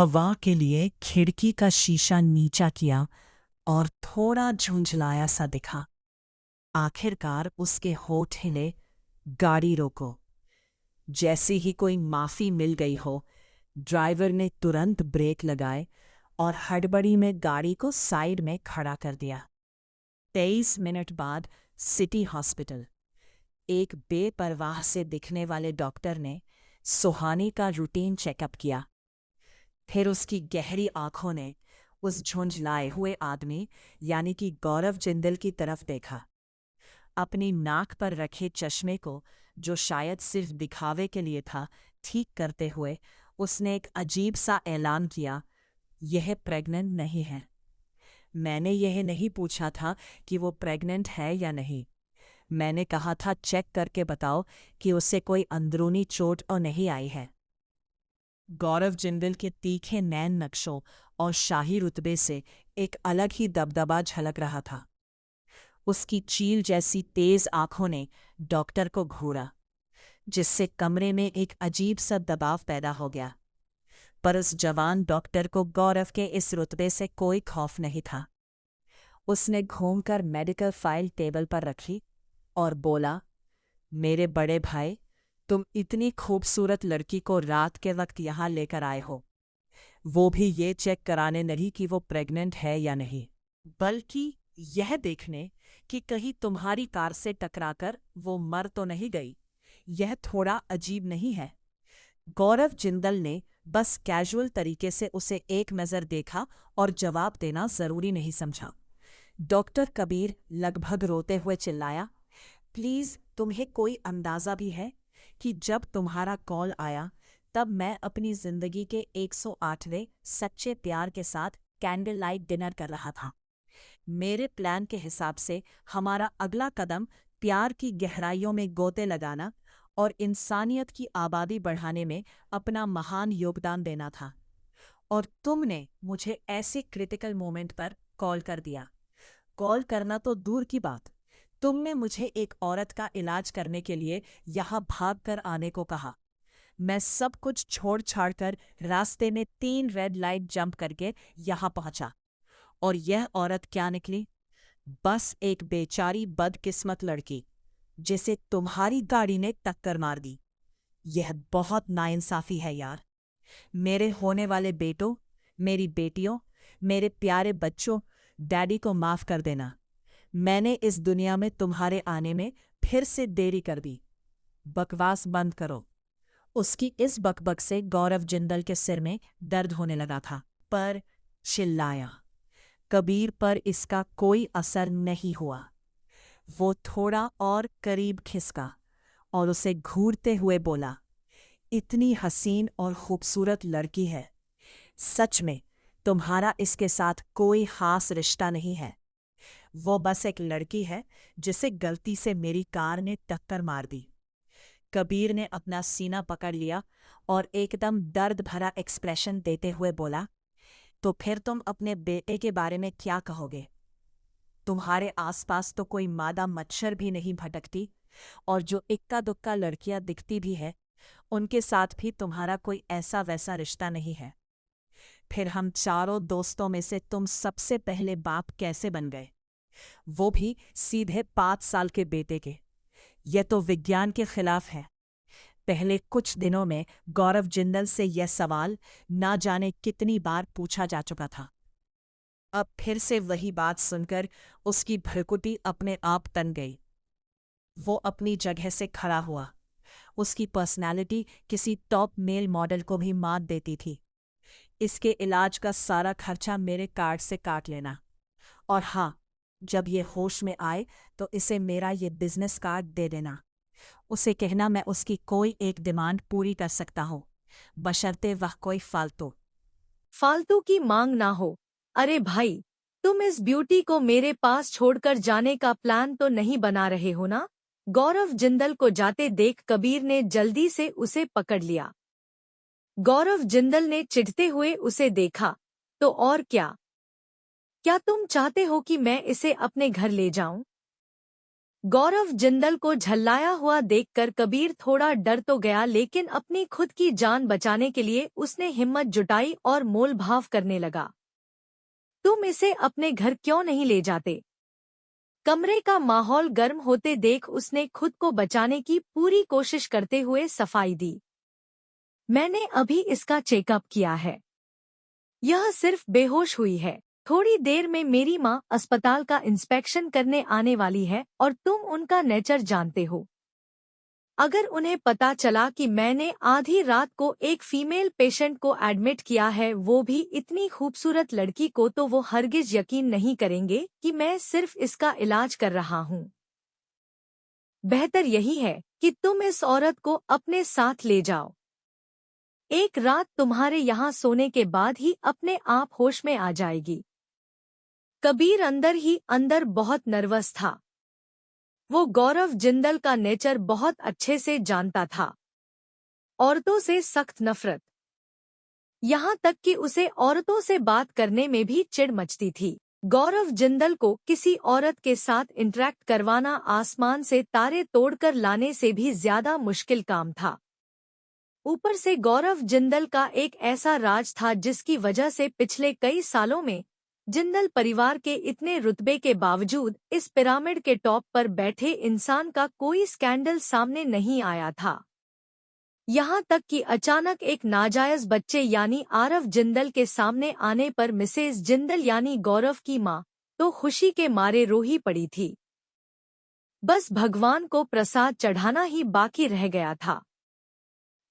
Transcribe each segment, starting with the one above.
हवा के लिए खिड़की का शीशा नीचा किया और थोड़ा झुंझलाया सा दिखा। आखिरकार उसके होठ हिले। गाड़ी रोको। जैसे ही कोई माफी मिल गई हो, ड्राइवर ने तुरंत ब्रेक लगाए और हड़बड़ी में गाड़ी को साइड में खड़ा कर दिया। 23 मिनट बाद सिटी हॉस्पिटल। एक बेपरवाह से दिखने वाले डॉक्टर ने सुहानी का रूटीन चेकअप किया। फिर उसकी गहरी आंखों ने उस झुंझलाए हुए आदमी यानी कि गौरव जिंदल की तरफ देखा। अपनी नाक पर रखे चश्मे को, जो शायद सिर्फ दिखावे के लिए था, ठीक करते हुए उसने एक अजीब सा ऐलान किया, यह प्रेग्नेंट नहीं है। मैंने यह नहीं पूछा था कि वो प्रेग्नेंट है या नहीं। मैंने कहा था चेक करके बताओ कि उसे कोई अंदरूनी चोट और नहीं आई है। गौरव जिंदल के तीखे नैन नक्शों और शाही रुतबे से एक अलग ही दबदबा झलक रहा था। उसकी चील जैसी तेज आंखों ने डॉक्टर को घूरा, जिससे कमरे में एक अजीब सा दबाव पैदा हो गया। पर उस जवान डॉक्टर को गौरव के इस रुतबे से कोई खौफ नहीं था। उसने घूमकर मेडिकल फाइल टेबल पर रखी और बोला, मेरे बड़े भाई, तुम इतनी खूबसूरत लड़की को रात के वक्त यहाँ लेकर आए हो, वो भी ये चेक कराने नहीं कि वो प्रेग्नेंट है या नहीं, बल्कि यह देखने कि कहीं तुम्हारी कार से टकराकर वो मर तो नहीं गई। यह थोड़ा अजीब नहीं है? गौरव जिंदल ने बस कैजुअल तरीके से उसे एक नज़र देखा और जवाब देना जरूरी नहीं समझा। डॉक्टर कबीर लगभग रोते हुए चिल्लाया, प्लीज़, तुम्हें कोई अंदाज़ा भी है कि जब तुम्हारा कॉल आया तब मैं अपनी ज़िंदगी के 108वें सच्चे प्यार के साथ कैंडल लाइट डिनर कर रहा था। मेरे प्लान के हिसाब से हमारा अगला कदम प्यार की गहराइयों में गोते लगाना और इंसानियत की आबादी बढ़ाने में अपना महान योगदान देना था। और तुमने मुझे ऐसे क्रिटिकल मोमेंट पर कॉल कर दिया। कॉल करना तो दूर की बात, तुमने मुझे एक औरत का इलाज करने के लिए यहाँ भाग कर आने को कहा। मैं सब कुछ छोड़ छाड़ कर रास्ते में 3 रेड लाइट जंप करके यहाँ पहुंचा। और यह औरत क्या निकली? बस एक बेचारी बदकिस्मत लड़की, जिसे तुम्हारी गाड़ी ने टक्कर मार दी। यह बहुत नाइंसाफी है यार। मेरे होने वाले बेटों, मेरी बेटियों, मेरे प्यारे बच्चों, डैडी को माफ़ कर देना। मैंने इस दुनिया में तुम्हारे आने में फिर से देरी कर दी। बकवास बंद करो। उसकी इस बकबक से गौरव जिंदल के सिर में दर्द होने लगा था, पर चिल्लाया। कबीर पर इसका कोई असर नहीं हुआ। वो थोड़ा और करीब खिसका और उसे घूरते हुए बोला, इतनी हसीन और खूबसूरत लड़की है, सच में तुम्हारा इसके साथ कोई खास रिश्ता नहीं है। वो बस एक लड़की है जिसे गलती से मेरी कार ने टक्कर मार दी। कबीर ने अपना सीना पकड़ लिया और एकदम दर्द भरा एक्सप्रेशन देते हुए बोला, तो फिर तुम अपने बेटे के बारे में क्या कहोगे? तुम्हारे आसपास तो कोई मादा मच्छर भी नहीं भटकती, और जो इक्का दुक्का लड़कियां दिखती भी है, उनके साथ भी तुम्हारा कोई ऐसा वैसा रिश्ता नहीं है। फिर हम चारों दोस्तों में से तुम सबसे पहले बाप कैसे बन गए? वो भी सीधे 5 साल के बेटे के। यह तो विज्ञान के खिलाफ है। पहले कुछ दिनों में गौरव जिंदल से यह सवाल ना जाने कितनी बार पूछा जा चुका था। अब फिर से वही बात सुनकर उसकी भ्रुकुटी अपने आप तन गई। वो अपनी जगह से खड़ा हुआ। उसकी पर्सनैलिटी किसी टॉप मेल मॉडल को भी मात देती थी। इसके इलाज का सारा खर्चा मेरे कार्ड से काट लेना। और हाँ, जब ये होश में आए तो इसे मेरा ये बिजनेस कार्ड दे देना। उसे कहना मैं उसकी कोई एक डिमांड पूरी कर सकता हूँ, बशर्ते वह कोई फालतू की मांग ना हो। अरे भाई, तुम इस ब्यूटी को मेरे पास छोड़कर जाने का प्लान तो नहीं बना रहे हो ना? गौरव जिंदल को जाते देख कबीर ने जल्दी से उसे पकड़ लिया। गौरव जिंदल ने चिढ़ते हुए उसे देखा, तो और क्या? क्या तुम चाहते हो कि मैं इसे अपने घर ले जाऊं? गौरव जिंदल को झल्लाया हुआ देखकर कबीर थोड़ा डर तो गया, लेकिन अपनी खुद की जान बचाने के लिए उसने हिम्मत जुटाई और मोलभाव करने लगा। तुम इसे अपने घर क्यों नहीं ले जाते? कमरे का माहौल गर्म होते देख उसने खुद को बचाने की पूरी कोशिश करते हुए सफाई दी। मैंने अभी इसका चेकअप किया है। यह सिर्फ बेहोश हुई है। थोड़ी देर में मेरी माँ अस्पताल का इंस्पेक्शन करने आने वाली है और तुम उनका नेचर जानते हो। अगर उन्हें पता चला कि मैंने आधी रात को एक फीमेल पेशेंट को एडमिट किया है, वो भी इतनी खूबसूरत लड़की को, तो वो हरगिज यकीन नहीं करेंगे कि मैं सिर्फ इसका इलाज कर रहा हूँ। बेहतर यही है कि तुम इस औरत को अपने साथ ले जाओ। एक रात तुम्हारे यहाँ सोने के बाद ही अपने आप होश में आ जाएगी। कबीर अंदर ही अंदर बहुत नर्वस था। वो गौरव जिंदल का नेचर बहुत अच्छे से जानता था। औरतों से सख्त नफरत, यहाँ तक कि उसे औरतों से बात करने में भी चिढ़ मचती थी। गौरव जिंदल को किसी औरत के साथ इंटरेक्ट करवाना आसमान से तारे तोड़कर लाने से भी ज्यादा मुश्किल काम था। ऊपर से गौरव जिंदल का एक ऐसा राज था जिसकी वजह से पिछले कई सालों में जिंदल परिवार के इतने रुतबे के बावजूद इस पिरामिड के टॉप पर बैठे इंसान का कोई स्कैंडल सामने नहीं आया था। यहाँ तक कि अचानक एक नाजायज बच्चे यानी आरव जिंदल के सामने आने पर मिसेज जिंदल यानी गौरव की माँ तो खुशी के मारे रो ही पड़ी थी। बस भगवान को प्रसाद चढ़ाना ही बाकी रह गया था,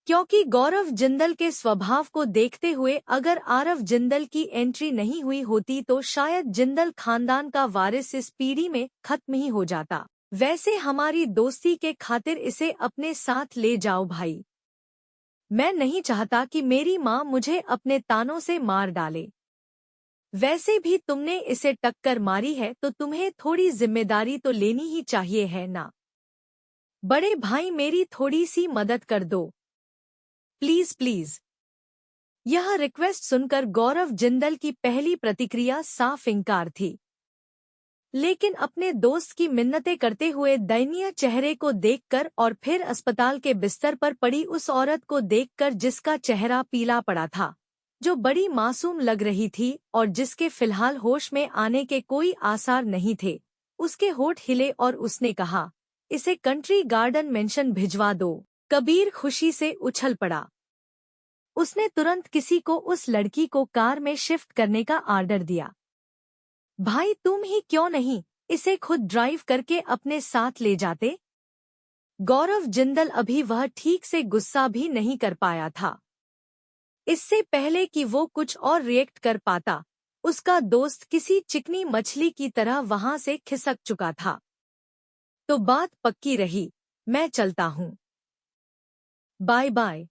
क्योंकि गौरव जिंदल के स्वभाव को देखते हुए अगर आरव जिंदल की एंट्री नहीं हुई होती तो शायद जिंदल खानदान का वारिस इस पीढ़ी में खत्म ही हो जाता। वैसे हमारी दोस्ती के खातिर इसे अपने साथ ले जाओ भाई। मैं नहीं चाहता कि मेरी माँ मुझे अपने तानों से मार डाले। वैसे भी तुमने इसे टक्कर मारी है तो तुम्हें थोड़ी जिम्मेदारी तो लेनी ही चाहिए है ना। बड़े भाई मेरी थोड़ी सी मदद कर दो प्लीज प्लीज। यह रिक्वेस्ट सुनकर गौरव जिंदल की पहली प्रतिक्रिया साफ इंकार थी, लेकिन अपने दोस्त की मिन्नतें करते हुए दयनीय चेहरे को देखकर और फिर अस्पताल के बिस्तर पर पड़ी उस औरत को देखकर जिसका चेहरा पीला पड़ा था, जो बड़ी मासूम लग रही थी और जिसके फिलहाल होश में आने के कोई आसार नहीं थे, उसके होठ हिले और उसने कहा, इसे कंट्री गार्डन मेंशन भिजवा दो। कबीर खुशी से उछल पड़ा। उसने तुरंत किसी को उस लड़की को कार में शिफ्ट करने का आर्डर दिया। भाई तुम ही क्यों नहीं इसे खुद ड्राइव करके अपने साथ ले जाते? गौरव जिंदल अभी वह ठीक से गुस्सा भी नहीं कर पाया था। इससे पहले कि वो कुछ और रिएक्ट कर पाता, उसका दोस्त किसी चिकनी मछली की तरह वहां से खिसक चुका था। तो बात पक्की रही, मैं चलता हूँ। Bye bye.